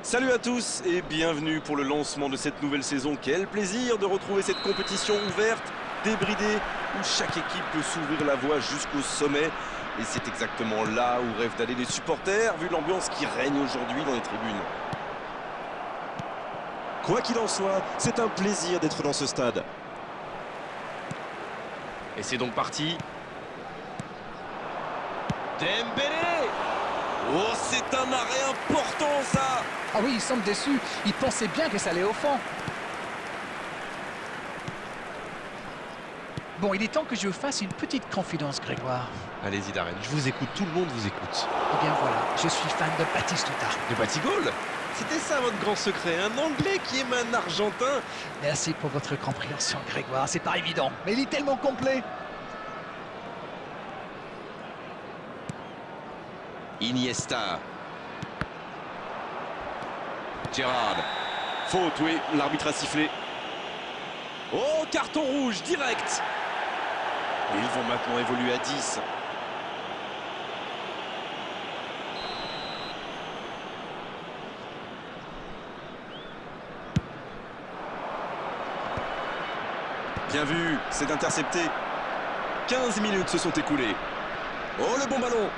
Salut à tous et bienvenue pour le lancement de cette nouvelle saison. Quel plaisir de retrouver cette compétition ouverte, débridée, où chaque équipe peut s'ouvrir la voie jusqu'au sommet. Et c'est exactement là où rêvent d'aller les supporters, vu l'ambiance qui règne aujourd'hui dans les tribunes. Quoi qu'il en soit, c'est un plaisir d'être dans ce stade. Et c'est donc parti. Dembélé! Oh, c'est un arrêt important ça! Ah oui, il semble déçu. Il pensait bien que ça allait au fond. Bon, il est temps que je vous fasse une petite confidence, Grégoire. Allez-y Darren, je vous écoute, tout le monde vous écoute. Eh bien voilà, je suis fan de Batistuta. De Batigol? C'était ça votre grand secret, un Anglais qui aime un Argentin? Merci pour votre compréhension, Grégoire. C'est pas évident, mais il est tellement complet. Iniesta. Gérard. Faute, oui, l'arbitre a sifflé. Oh, carton rouge, direct. Et ils vont maintenant évoluer à 10. Bien vu, c'est intercepté. 15 minutes se sont écoulées. Oh, le bon ballon.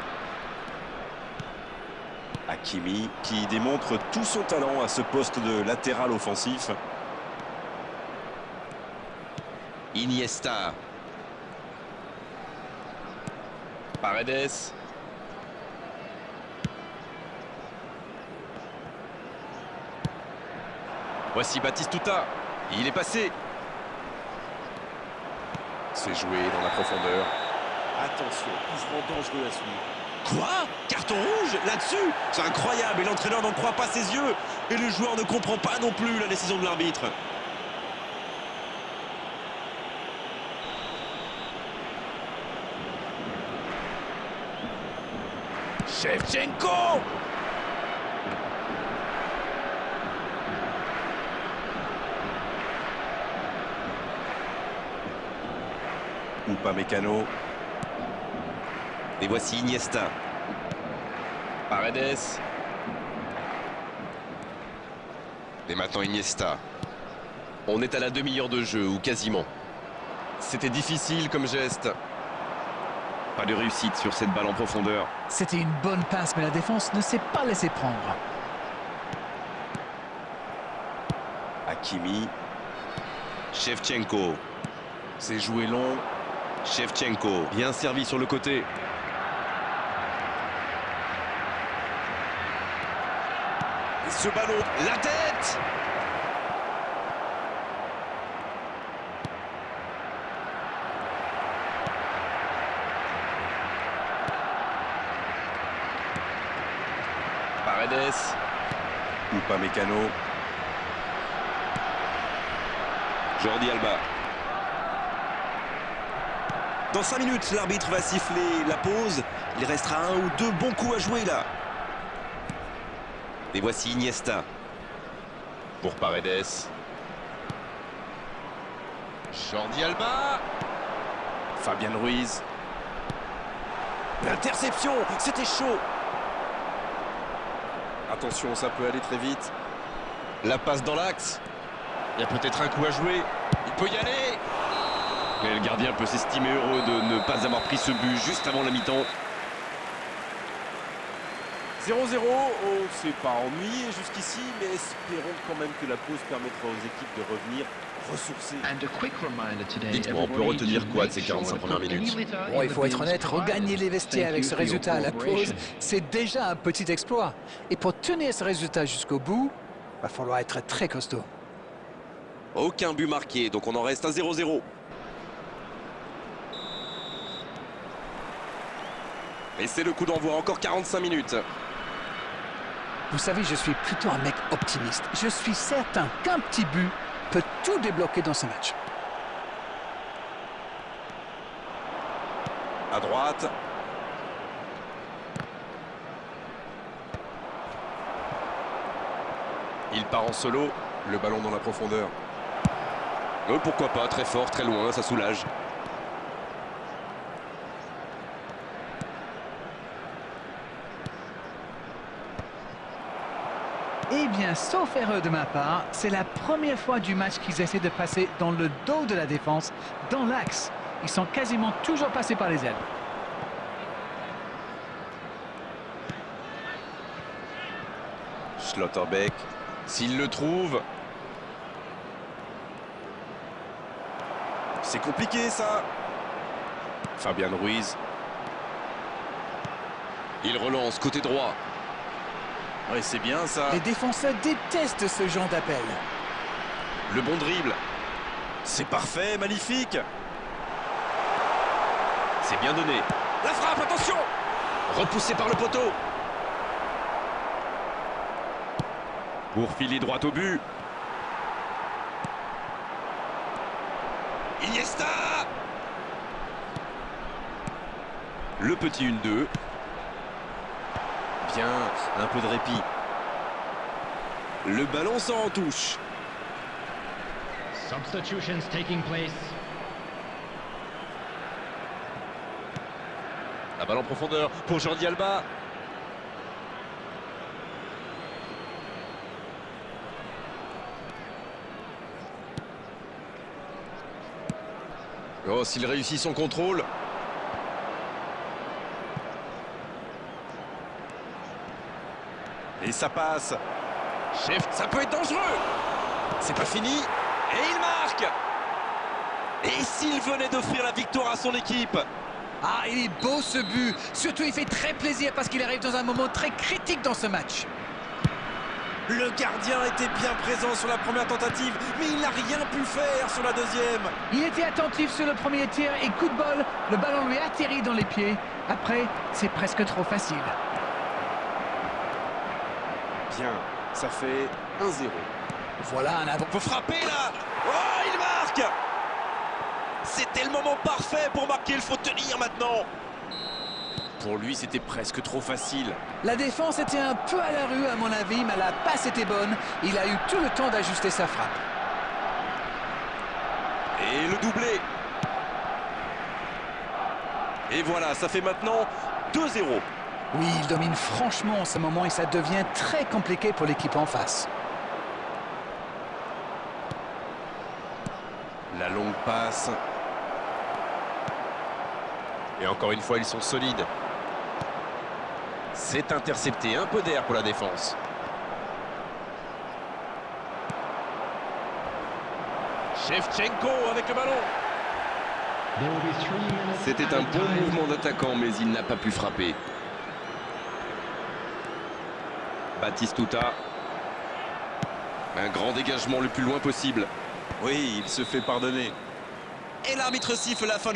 Hakimi qui démontre tout son talent à ce poste de latéral offensif. Iniesta. Paredes. Voici Batistuta. Il est passé. C'est joué dans la profondeur. Attention, mouvement dangereux à suivre. Quoi? Carton rouge là-dessus? C'est incroyable et l'entraîneur n'en croit pas ses yeux. Et le joueur ne comprend pas non plus la décision de l'arbitre. Shevchenko! Upamecano. Et voici Iniesta. Paredes. Et maintenant Iniesta. On est à la demi-heure de jeu, ou quasiment. C'était difficile comme geste. Pas de réussite sur cette balle en profondeur. C'était une bonne passe, mais la défense ne s'est pas laissée prendre. Hakimi. Shevchenko. C'est joué long. Shevchenko. Bien servi sur le côté. Et ce ballon, la tête! Paredes. Upamecano. Jordi Alba. Dans 5 minutes, l'arbitre va siffler la pause. Il restera un ou deux bons coups à jouer là. Et voici Iniesta. Pour Paredes. Jordi Alba. Fabian Ruiz. L'interception, c'était chaud. Attention, ça peut aller très vite. La passe dans l'axe. Il y a peut-être un coup à jouer. Il peut y aller. Mais le gardien peut s'estimer heureux de ne pas avoir pris ce but juste avant la mi-temps. 0-0, on s'est pas ennuyé jusqu'ici, mais espérons quand même que la pause permettra aux équipes de revenir ressourcées. Dites-moi, on peut retenir quoi de ces 45 premières minutes? Bon, il faut être honnête, regagner les vestiaires avec ce résultat à la pause, c'est déjà un petit exploit. Et pour tenir ce résultat jusqu'au bout, il va falloir être très costaud. Aucun but marqué, donc on en reste à 0-0. Et c'est le coup d'envoi, encore 45 minutes. Vous savez, je suis plutôt un mec optimiste. Je suis certain qu'un petit but peut tout débloquer dans ce match. À droite. Il part en solo. Le ballon dans la profondeur. Oh, pourquoi pas, très fort, très loin, ça soulage. Eh bien, sauf erreur de ma part, c'est la première fois du match qu'ils essaient de passer dans le dos de la défense, dans l'axe. Ils sont quasiment toujours passés par les ailes. Schlotterbeck, s'il le trouve. C'est compliqué ça. Fabian Ruiz. Il relance côté droit. Ouais, c'est bien ça. Les défenseurs détestent ce genre d'appel. Le bon dribble. C'est parfait, magnifique. C'est bien donné. La frappe, attention. Repoussé par le poteau. Pour filer droit au but. Iniesta. Le petit 1-2. Bien, un peu de répit. Le ballon sort en touche. Substitutions taking place. La balle en profondeur pour Jordi Alba. Oh, s'il réussit son contrôle. Et ça passe. Chef, ça peut être dangereux. C'est pas fini. Et il marque. Et s'il venait d'offrir la victoire à son équipe? Ah, il est beau ce but. Surtout, il fait très plaisir parce qu'il arrive dans un moment très critique dans ce match. Le gardien était bien présent sur la première tentative, mais il n'a rien pu faire sur la deuxième. Il était attentif sur le premier tir et coup de bol, le ballon lui atterrit dans les pieds. Après, c'est presque trop facile. Bien, ça fait 1-0. Voilà un avant. Faut frapper là. Oh, il marque. C'était le moment parfait pour marquer, il faut tenir maintenant. Pour lui, c'était presque trop facile. La défense était un peu à la rue à mon avis, mais la passe était bonne. Il a eu tout le temps d'ajuster sa frappe. Et le doublé. Et voilà, ça fait maintenant 2-0. Oui, il domine franchement en ce moment et ça devient très compliqué pour l'équipe en face. La longue passe. Et encore une fois, ils sont solides. C'est intercepté, un peu d'air pour la défense. Shevchenko avec le ballon. There will be 3 minutes. C'était un added bon time. mouvement d'attaquant, mais il n'a pas pu frapper. Batistuta. Un grand dégagement le plus loin possible. Oui, il se fait pardonner. Et l'arbitre siffle la fin.